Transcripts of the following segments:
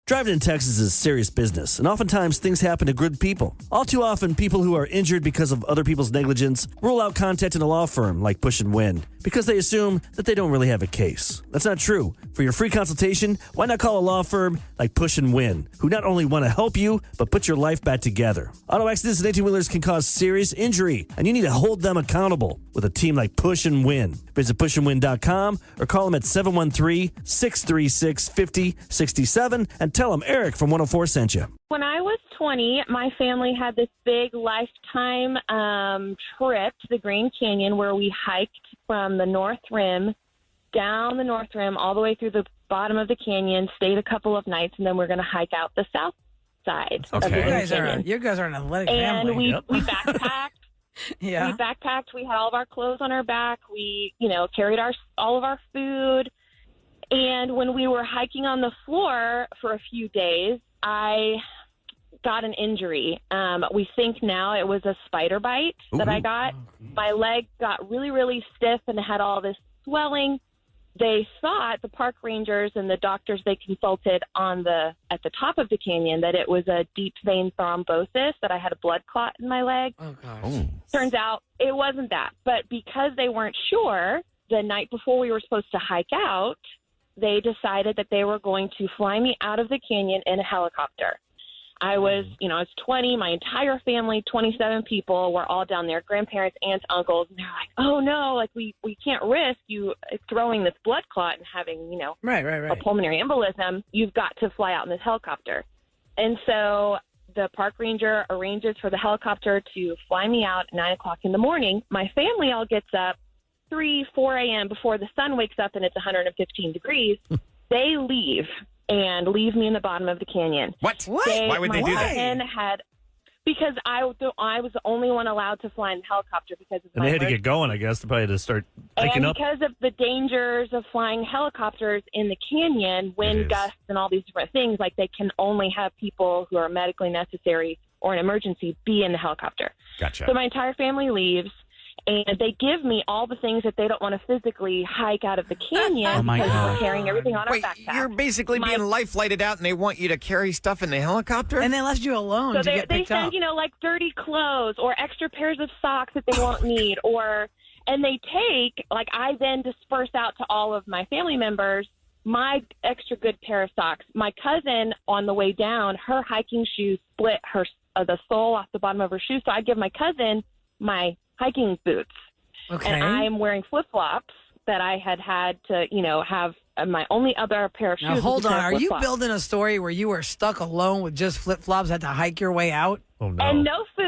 Driving in Texas is serious business, and oftentimes things happen to good people. All too often, people who are injured because of other people's negligence rule out contacting a law firm like Push and Win because they assume that they don't really have a case. That's not true. For your free consultation, why not call a law firm like Push and Win, who not only want to help you, but put your life back together. Auto accidents and 18-wheelers can cause serious injury, and you need to hold them accountable with a team like Push and Win. Visit pushandwin.com or call them at 713-636-5067 and tell them Eric from 104 sent you. When I was 20, my family had this big lifetime trip to the Grand Canyon where we hiked from the North Rim, down the North Rim, all the way through the bottom of the canyon, stayed a couple of nights, and then we're going to hike out the south side of the Grand Canyon. You guys are an athletic and family. we backpacked. Yeah. We backpacked. We had all of our clothes on our back. We, carried all of our food. And when we were hiking on the floor for a few days, I got an injury. We think now it was a spider bite that I got. My leg got really, really stiff and had all this swelling. They thought, the park rangers and the doctors they consulted at the top of the canyon, that it was a deep vein thrombosis, that I had a blood clot in my leg. Oh, gosh. Oh. Turns out it wasn't that. But because they weren't sure, the night before we were supposed to hike out, they decided that they were going to fly me out of the canyon in a helicopter. I was 20, my entire family, 27 people, were all down there, grandparents, aunts, uncles, and they're like, oh no, like we can't risk you throwing this blood clot and having, Right. a pulmonary embolism. You've got to fly out in this helicopter. And so the park ranger arranges for the helicopter to fly me out at 9 o'clock in the morning. My family all gets up 3, 4 a.m. before the sun wakes up and it's 115 degrees. They leave me in the bottom of the canyon. What? Why would they do that? Because I was the only one allowed to fly in the helicopter because of And they had to get going, I guess, to probably to start hiking up. And because of the dangers of flying helicopters in the canyon, wind gusts and all these different things, like they can only have people who are medically necessary or an emergency be in the helicopter. Gotcha. So my entire family leaves. And they give me all the things that they don't want to physically hike out of the canyon. Oh, my because God. we're carrying everything on our backpack. You're basically being life flighted out, and they want you to carry stuff in the helicopter? And they left you alone So to get they picked send, up. like dirty clothes or extra pairs of socks that they won't need. And they take, I then disperse out to all of my family members my extra good pair of socks. My cousin, on the way down, her hiking shoes split the sole off the bottom of her shoe. So I give my cousin my hiking boots. Okay. And I'm wearing flip-flops that I had to, have my only other pair of shoes. Now, hold was a on. pair of Are you flip-flops. building a story where you were stuck alone with just flip-flops, had to hike your way out? Oh, no. And no food.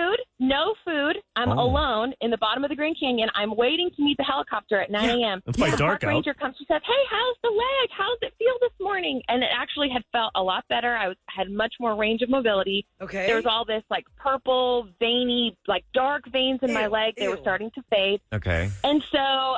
I'm alone in the bottom of the Grand Canyon. I'm waiting to meet the helicopter at 9 a.m. It's probably The dark park ranger comes. She says, hey, how's the leg? How's it feel this morning? And it actually had felt a lot better. I had much more range of mobility. Okay. There was all this purple, veiny, dark veins in my leg. They were starting to fade. Okay. And so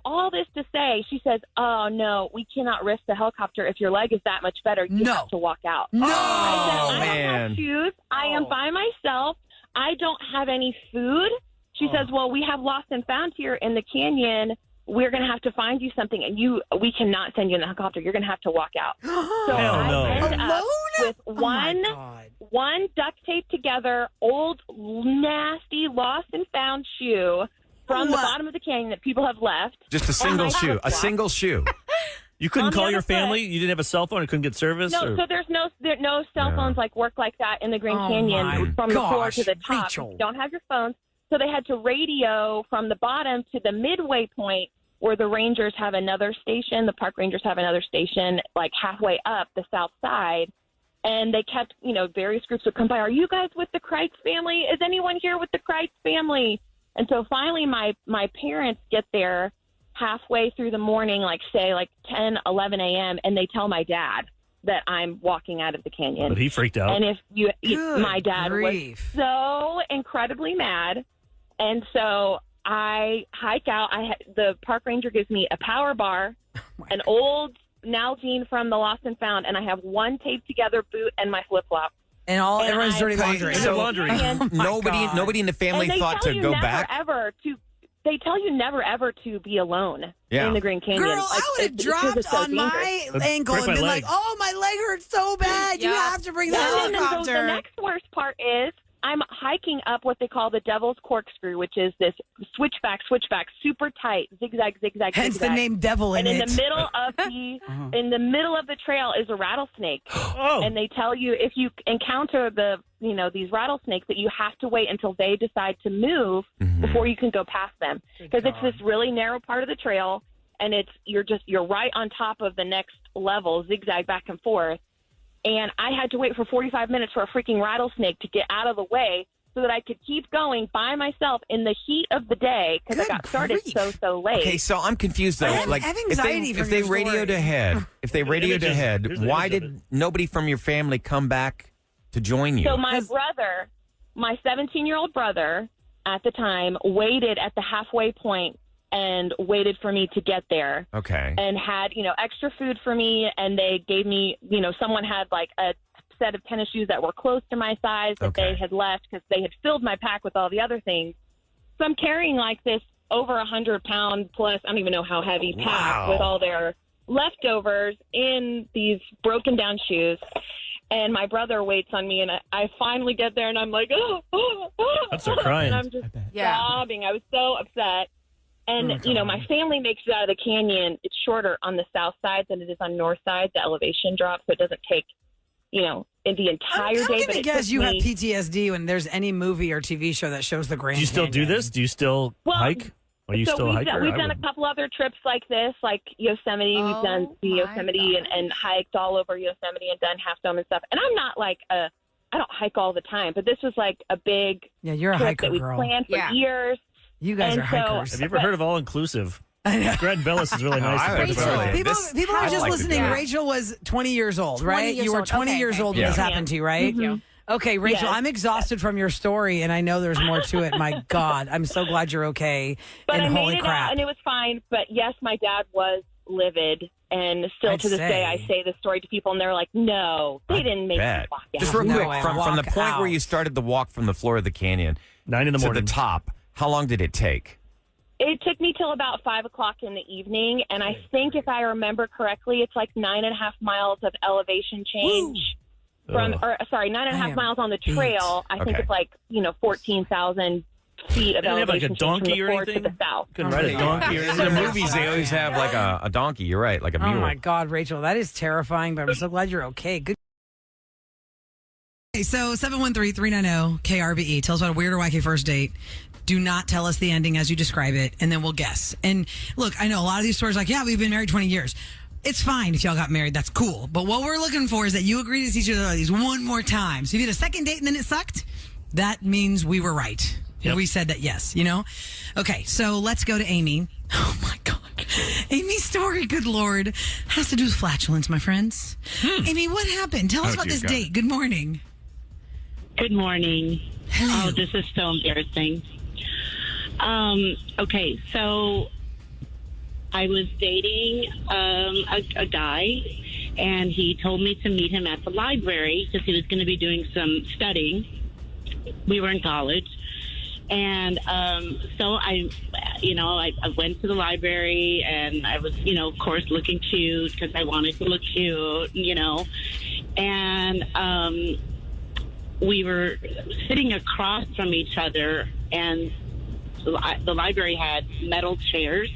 all this to say, she says, oh, no, we cannot risk the helicopter. If your leg is that much better, you No. have to walk out. No. I said, I don't man. have shoes. I am by myself. I don't have any food. She says, well, we have lost and found here in the canyon. We're going to have to find you something, and we cannot send you in the helicopter. You're going to have to walk out. So Hell I no. ended up with Oh, my God. one duct tape together, old, nasty, lost and found shoe from the bottom of the canyon that people have left. Just a single my shoe. A flip-flop. single shoe. You couldn't On the call other your foot. family? You didn't have a cell phone? You couldn't get service? No, or? so there's no cell phones work like that in the Grand Oh, Canyon my from the floor to the gosh, top. Rachel. You don't have your phones. So they had to radio from the bottom to the midway point where the rangers have another station. The park rangers have another station halfway up the south side. And they kept, various groups would come by. Are you guys with the Kreitz family? Is anyone here with the Kreitz family? And so finally my parents get there halfway through the morning, 10, 11 a.m., and they tell my dad that I'm walking out of the canyon. But he freaked out. And Good my dad grief. was so incredibly mad. And so I hike out. The park ranger gives me a power bar, an old Nalgene from the Lost and Found, and I have one taped together boot and my flip-flop. And everyone's dirty laundry. So- laundry. Nobody in the family and they thought tell to you go never, back? ever they tell you never ever to be alone Yeah. in the Grand Canyon. Girl, I would have dropped so on dangerous. my Break ankle and my been leg. like, oh, my leg hurts so bad. You Yeah. have to bring the And then helicopter. the next worst part is I'm hiking up what they call the Devil's Corkscrew, which is this switchback, super tight, zigzag, Hence zigzag. the name Devil in And in it. the middle of the in the middle of the trail is a rattlesnake. Oh. And they tell you if you encounter these rattlesnakes that you have to wait until they decide to move before you can go past them, because it's this really narrow part of the trail, and you're right on top of the next level, zigzag back and forth. And I had to wait for 45 minutes for a freaking rattlesnake to get out of the way so that I could keep going by myself in the heat of the day because I Good got started grief. so late. Okay, so I'm confused though. I have anxiety if from they your radioed story. ahead, Here's the why image of did nobody from your family come back to join you? So my 17-year-old brother at the time waited at the halfway point and waited for me to get there. Okay. And had, extra food for me. And they gave me, someone had like a set of tennis shoes that were close to my size that Okay. they had left because they had filled my pack with all the other things. So I'm carrying like this over 100-pound plus, I don't even know how heavy pack Wow. with all their leftovers in these broken down shoes. And my brother waits on me, and I finally get there, and I'm like, oh. I'd start crying. And I'm just Yeah. sobbing. I was so upset. And, my family makes it out of the canyon. It's shorter on the south side than it is on north side. The elevation drop, so it doesn't take, in the entire I'm day. going But to it guess took you have me- PTSD when there's any movie or TV show that shows the Grand Do you still do Canyon. this? Do you still Well, hike? Are you so still a we've hiker? done, we've I done a wouldn't. couple other trips like this, like Yosemite. We've done Oh, the my Yosemite and hiked all over Yosemite and done Half Dome and stuff. And I'm not like I don't hike all the time, but this was like a big Yeah, you're a trip hiker, that we girl. planned for Yeah. years. You guys And are so- hikers. Have you ever heard of All Inclusive? I know. Greg Bellis is really nice. I to would put this Rachel. on. People, This- people who are I'd just like to listening. do it. Rachel was 20 years old, 20 right? years You were old. 20 Okay, years okay. old when this Yeah. happened to you, right? Okay, Rachel, Yes. I'm exhausted from your story, and I know there's more to it. My God, I'm so glad you're okay. But and I holy made it crap. out, and it was fine. But yes, my dad was livid, and still I'd to this day, say. I say this story to people, and they're like, "No, they didn't make me Bet. walk Just out." real No quick, way. from the Walk point where out. you started the walk from the floor of the canyon 9 in the to morning. the top, how long did it take? It took me till about 5 o'clock in the evening, and I think if I remember correctly, it's like 9.5 miles of elevation change. Ugh. 9.5 am miles on the trail. I think Okay. it's like 14,000 feet of They didn't have, like, a elevation change from donkey the or floor to anything? the south. Couldn't ride a donkey or In the anything. movies, they always have like a donkey. You're right, like a Oh mule. my God, Rachel, that is terrifying, but I'm so glad you're okay. Good. Okay, so 713-390-KRBE. Tell us about a weird or wacky first date. Do not tell us the ending as you describe it, and then we'll guess. And look, I know a lot of these stories like, yeah, we've been married 20 years. It's fine if y'all got married. That's cool. But what we're looking for is that you agree to see each other like these one more time. So if you had a second date and then it sucked, that means we were right. Yep. We said that yes, Okay, so let's go to Amy. Oh my God. Amy's story, good Lord, has to do with flatulence, my friends. Amy, what happened? Tell us about dear this God. date. Good morning. Good morning. Hello. Oh, this is so embarrassing. Okay, so I was dating a guy, and he told me to meet him at the library because he was going to be doing some studying. We were in college. And so I went to the library, and I was, of course, looking cute because I wanted to look cute, And we were sitting across from each other, and the library had metal chairs.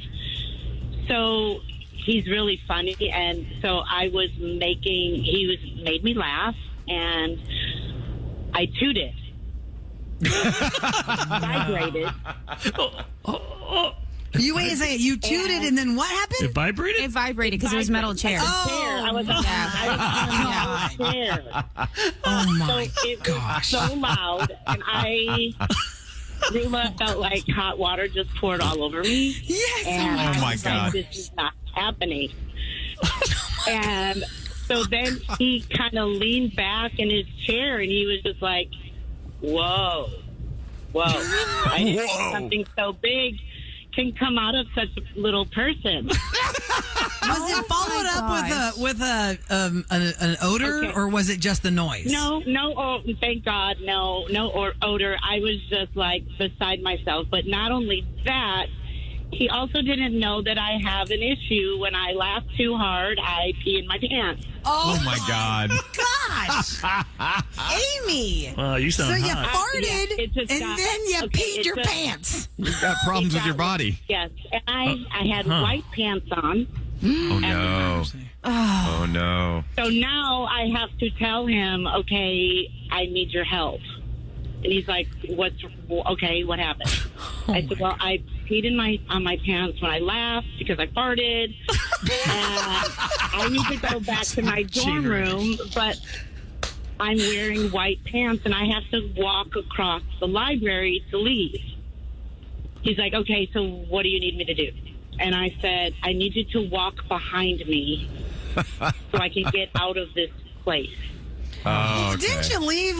So he's really funny, and so he made me laugh, and I tooted. Vibrated. You wait a second. You tooted, and then what It happened? vibrated? It vibrated because it was metal chair. I was on the chair. Oh So my it gosh. was so loud, and Rula felt like hot water just poured all over me. Yes. And I Oh, my was God. like, this is not happening. And so then he kind of leaned back in his chair, and he was just like, whoa. I didn't think Whoa. something so big can come out of such a little person. Was it followed up gosh. with an odor, Okay. or was it just the noise? No, thank God, no odor. I was just like beside myself. But not only that, He also didn't know that I have an issue. When I laugh too hard, I pee in my pants. Oh, my God. Gosh. Amy. You So sound you hot. farted, Yeah, it just and got- then you okay, peed it your just- pants. You've got problems with your body. Yes, and I had white pants on. Oh, no. Oh, no. So now I have to tell him, okay, I need your help. And he's like, what happened? I said, well, I peed on my pants when I laughed because I farted. And I need to go back to my dorm room, but I'm wearing white pants and I have to walk across the library to leave. He's like, okay, so what do you need me to do? And I said, I need you to walk behind me so I can get out of this place. Oh, okay. Didn't you leave,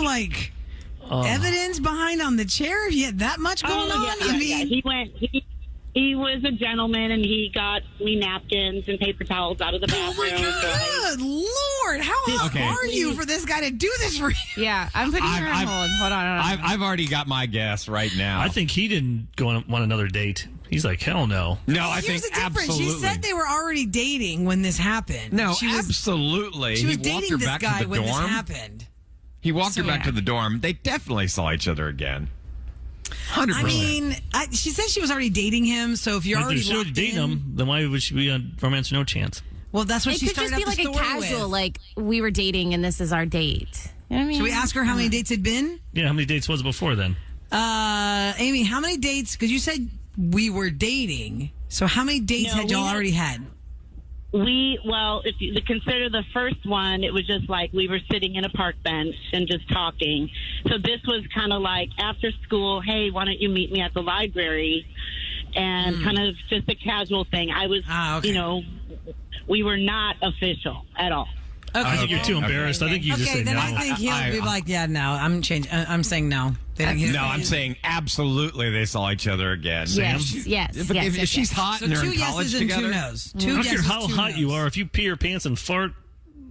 evidence behind on the chair? You had that much going on? Yeah, I mean, he was a gentleman, and he got me napkins and paper towels out of the oh bathroom. my good Lord, how Okay. are you for this guy to do this for you? Yeah, I'm putting her on hold. Hold on. I've already got my guess right now. I think he didn't want another date. He's like, hell no. No, I Here's think the difference. absolutely. She said they were already dating when this happened. No, she was, absolutely. She was He walked dating her this back guy to the when this dorm. happened. He walked her So, back yeah. to the dorm. They definitely saw each other again. 100%. I mean, she said she was already dating him, so if you're If already they're locked dating in, him, then why would she be on Romance or No Chance? well, that's what It she could started just be up the like a story casual, with. like we were dating and this is our date. You know what I mean? Should we ask her how many dates had been? Yeah, how many dates was it before then? Amy, how many dates? Because you said we were dating. So how many dates No, had y'all we had- already had? If you consider the first one, it was just like we were sitting in a park bench and just talking. So this was kind of like after school, hey, why don't you meet me at the library? And kind of just a casual thing. I was, okay. we were not official at all. Okay. I think you're too embarrassed. I think you just Okay, say then no. I think he'll be like, yeah, no, I'm changing. I'm saying no. They didn't No, I'm saying absolutely they saw each other again. Yes, yes, If, yes, if yes, she's yes. hot So and they're 2 in college yeses and together. 2 no's. I 2 don't care yeses, how 2 hot you no's. are. If you pee your pants and fart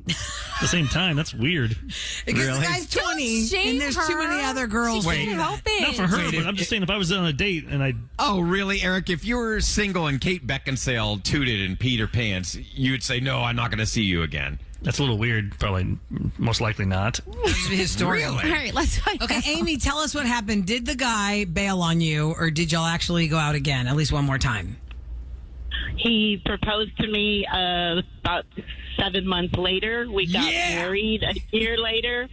at the same time, that's weird. Because Really? the guy's 20 shame and there's too her. many other girls. She to can't do help that. it. Not for her, Wait, but I'm just saying if I was on a date and I Oh, really, Eric? If you were single and Kate Beckinsale tooted and peed her pants, you would say, no, I'm not going to see you again. that's a little weird. Probably, most likely not. Just be historical. All right, let's find Okay, out. Amy, tell us what happened. Did the guy bail on you, or did y'all actually go out again at least one more time? He proposed to me about 7 months later. We got married a year later,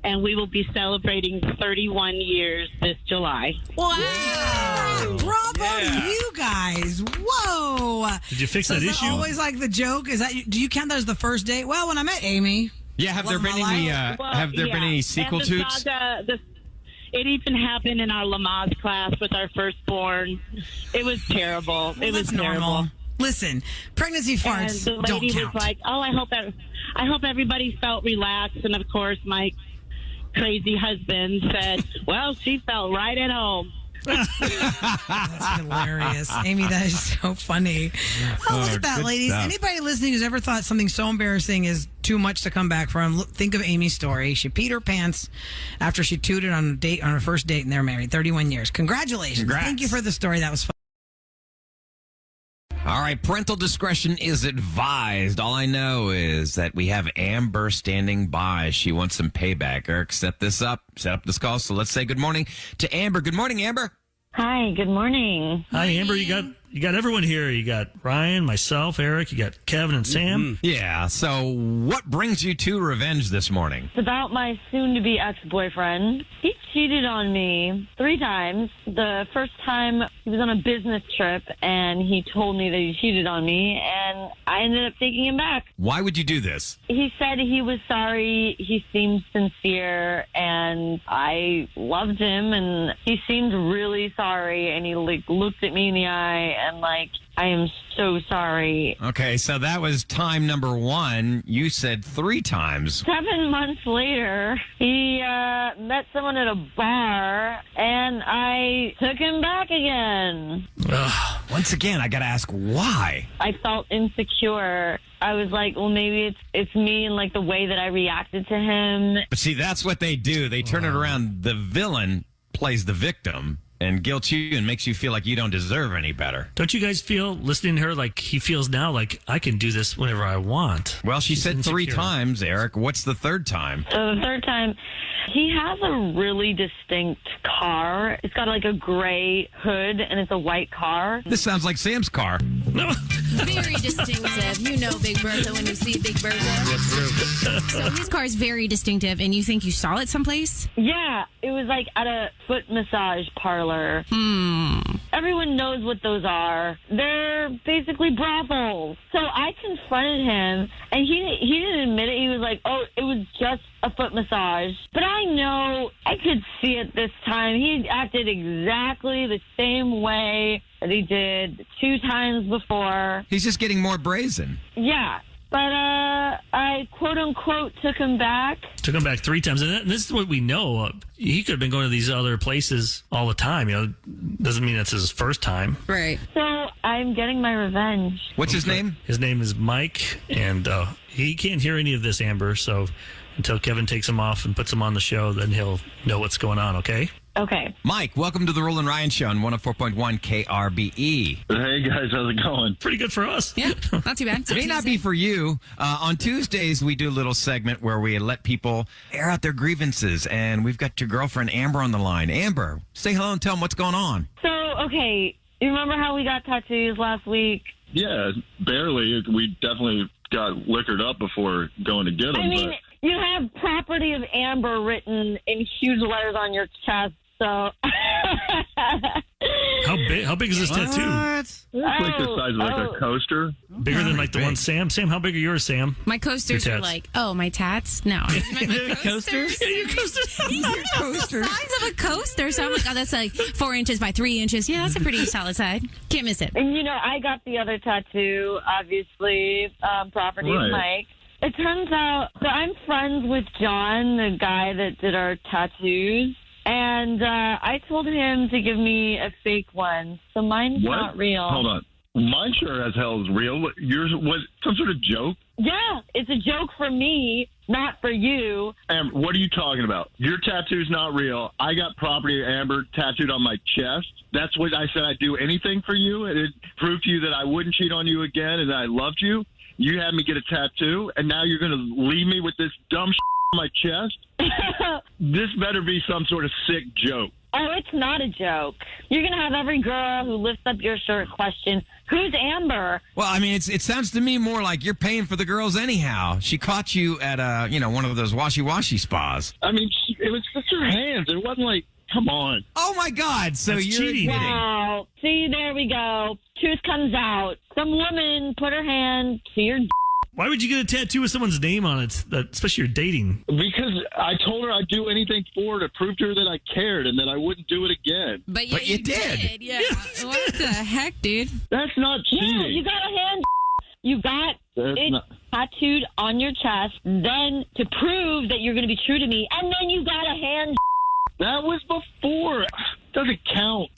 and we will be celebrating 31 years this July. Wow! Bravo to you guys! Whoa! Did you fix that is issue? Always like the joke. Is that do you count that as the first date? Well, when I met Amy. Yeah, have there Love been my any? life. Have there been any sequel and the toots? saga, it even happened in our Lamaze class with our firstborn. It was terrible. It was That's normal. terrible. Listen, pregnancy And farts the don't lady count. was like, "Oh, I hope everybody felt relaxed." And of course, my crazy husband said, "Well, she felt right at home." That's hilarious. Amy, that is so funny. Oh, look at that, good ladies. stuff. Anybody listening who's ever thought something so embarrassing is too much to come back from, think of Amy's story. She peed her pants after she tooted on her first date, and they're married 31 years. Congratulations. Congrats. Thank you for the story. That was fun. All right, parental discretion is advised. All I know is that we have Amber standing by. She wants some payback. Eric, set up this call. So let's say good morning to Amber. Good morning, Amber. Hi, good morning. Hi, Amber. You got everyone here. You got Ryan, myself, Eric. You got Kevin and Sam. Yeah. So what brings you to revenge this morning? It's about my soon-to-be ex-boyfriend. He cheated on me 3 times. The first time, he was on a business trip, and he told me that he cheated on me, and I ended up taking him back. Why would you do this? He said he was sorry. He seemed sincere, and I loved him, and he seemed really sorry, and he looked at me in the eye, and I am so sorry. Okay, so that was time number 1. You said 3 times. 7 months later, he met someone at a bar, and I took him back again. Once again, I got to ask why. I felt insecure. I was like, well, maybe it's me and the way that I reacted to him. But see, that's what they do. They turn it around. The villain plays the victim. and guilts you and makes you feel like you don't deserve any better. Don't you guys feel, listening to her, like he feels now like I can do this whenever I want? Well, she She's said 3 insecure. times, Eric. What's the third time? So the third time, he has a really distinct car. It's got like a gray hood and it's a white car. This sounds like Sam's car. No. Very distinctive. You know Big Bertha when you see Big Bertha. That's true. So his car is very distinctive, and you think you saw it someplace? Yeah, it was like at a foot massage parlor. Everyone knows what those are. They're basically brothels. So I confronted him, and he didn't admit it. He was like, oh, it was just a foot massage. But I know I could see it this time. He acted exactly the same way that he did 2 times before. He's just getting more brazen. Yeah. But I quote-unquote took him back. Took him back 3 times. And this is what we know. He could have been going to these other places all the time. You know, doesn't mean that's his first time. Right. So I'm getting my revenge. What's his name? His name is Mike, and he can't hear any of this, Amber. So until Kevin takes him off and puts him on the show, then he'll know what's going on, okay? Okay. Mike, welcome to the Roll and Ryan Show on 104.1 KRBE. Hey guys, how's it going? Pretty good for us. Yeah, not too bad. It may not be for you. On Tuesdays, we do a little segment where we let people air out their grievances, and we've got your girlfriend Amber on the line. Amber, say hello and tell them what's going on. So, okay, you remember how we got tattoos last week? Yeah, barely. We definitely got liquored up before going to get them. I mean, you have property of Amber written in huge letters on your chest, so... How big is this tattoo? it's like the size of like a coaster. Bigger than like the one Sam? Sam, how big are yours, Sam? My coasters Your are tats. like, oh, my tats? No. My coasters? Yeah, your coasters. The size of a coaster. So I'm like, oh, that's like 4 inches by 3 inches. Yeah, that's a pretty solid side. Can't miss it. And, you know, I got the other tattoo, obviously, property Right. of Mike. It turns out that I'm friends with John, the guy that did our tattoos. And I told him to give me a fake one. So mine's What? not real. Hold on. Mine sure as hell is real. Yours was some sort of joke? Yeah, it's a joke for me, not for you. And what are you talking about? Your tattoo's not real. I got property of Amber tattooed on my chest. That's what I said. I'd do anything for you. And it proved to you that I wouldn't cheat on you again and that I loved you. You had me get a tattoo, and now you're going to leave me with this dumb on my chest? This better be some sort of sick joke. Oh, it's not a joke. You're going to have every girl who lifts up your shirt question, who's Amber? Well, I mean, it sounds to me more like you're paying for the girls anyhow. She caught you at one of those washy-washy spas. I mean, it was just her hands. It wasn't like, come on. Oh, my God. So That's you're cheating. admitting. Wow. See, there we go. Truth comes out. Some woman put her hand to your Why would you get a tattoo with someone's name on it, especially you're dating? Because I told her I'd do anything for her to prove to her that I cared and that I wouldn't do it again. But you did. Yeah. What the heck, dude? That's not cheating. Yeah, you got a hand. You got That's it not- tattooed on your chest, then to prove that you're going to be true to me, and then you got a hand. That was before. Doesn't count.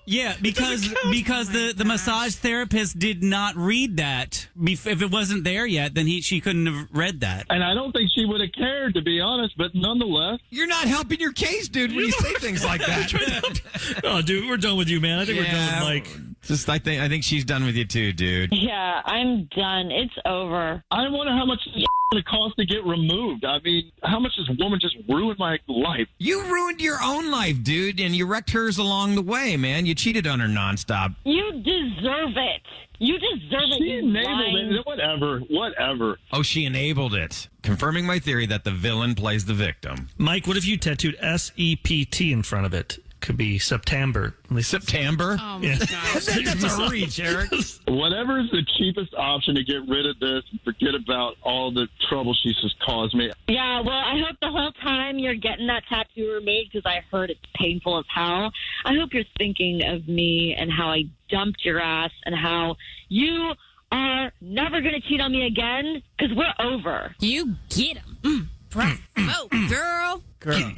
Yeah, because the massage therapist did not read that. If it wasn't there yet, then she couldn't have read that. And I don't think she would have cared, to be honest, but nonetheless. You're not helping your case, dude, when you say things like that. Oh, dude, we're done with you, man. I think we're done with Mike. Just, I think she's done with you too, dude. Yeah, I'm done. It's over. I wonder how much it's going to cost to get removed. I mean, how much this woman just ruined my life? You ruined your own life, dude, and you wrecked hers along the way, man. You cheated on her nonstop. You deserve it. You deserve it. She you enabled lying. it. Whatever. Oh, she enabled it. Confirming my theory that the villain plays the victim. Mike, what if you tattooed SEPT in front of it? Could be September. At least September? Oh, my Yeah. gosh. That's a reach, Eric. Whatever is the cheapest option to get rid of this and forget about all the trouble she's just caused me. Yeah, well, I hope the whole time you're getting that tattoo removed, because I heard it's painful as hell, I hope you're thinking of me and how I dumped your ass and how you are never going to cheat on me again, because we're over. You get him. Bravo, girl. Bye.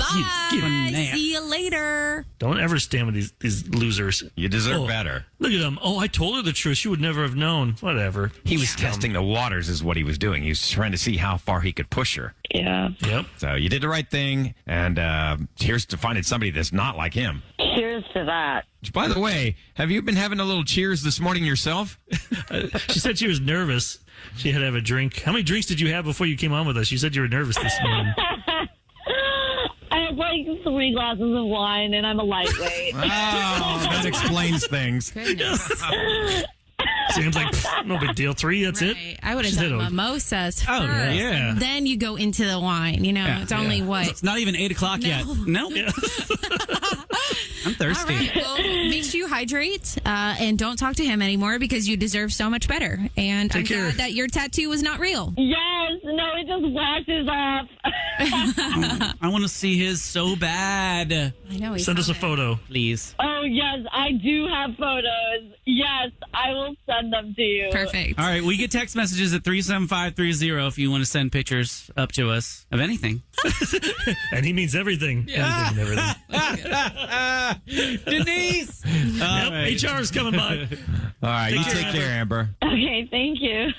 get 'em there. See you later. Don't ever stand with these losers. You deserve Oh, better. Look at him. Oh, I told her the truth. She would never have known. Whatever. He was testing the waters is what he was doing. He was trying to see how far he could push her. Yeah. Yep. So you did the right thing, and here's to finding somebody that's not like him. Cheers to that. By the way, have you been having a little cheers this morning yourself? She said she was nervous. She had to have a drink. How many drinks did you have before you came on with us? You said you were nervous this morning. I have like 3 glasses of wine, and I'm a lightweight. Oh, that explains things. Goodness. Sam's like, no big deal. 3, that's it. Right. I would have She said done it was- mimosas first. Oh, yeah. And then you go into the wine. You know, it's only what? It's not even 8 o'clock yet. Nope. I'm thirsty. All right. Well, make sure you hydrate and don't talk to him anymore because you deserve so much better. And I'm Take care. glad that your tattoo was not real. Yes, no, it just waxes off. I want to see his so bad. I know. Send us a photo. Please. Oh, yes, I do have photos. Yes, I will send them to you. Perfect. All right, we get text messages at 37530 if you want to send pictures up to us of anything. And he means everything. Everything and everything. Denise! Yep, HR is coming by. All right, you take care, Amber. Okay, thank you.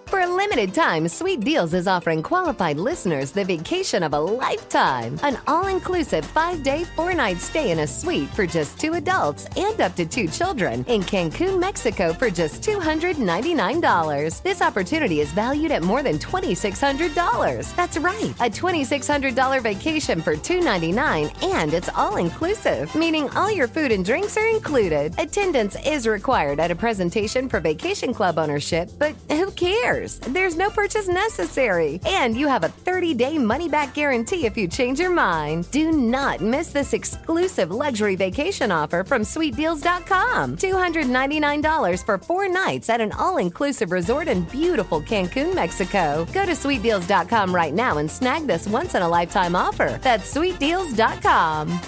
For a limited time, Sweet Deals is offering qualified listeners the vacation of a lifetime. An all-inclusive 5-day, 4-night stay in a suite for just 2 adults and up to 2 children in Cancun, Mexico for just $299. This opportunity is valued at more than $2,600. That's right, a $2,600 vacation for $299, and it's all-inclusive, meaning all your food and drinks are included. Attendance is required at a presentation for Vacation Club ownership, but who cares? There's no purchase necessary. And you have a 30-day money-back guarantee if you change your mind. Do not miss this exclusive luxury vacation offer from SweetDeals.com. $299 for 4 nights at an all-inclusive resort in beautiful Cancun, Mexico. Go to SweetDeals.com right now and snag this once-in-a-lifetime offer. That's SweetDeals.com.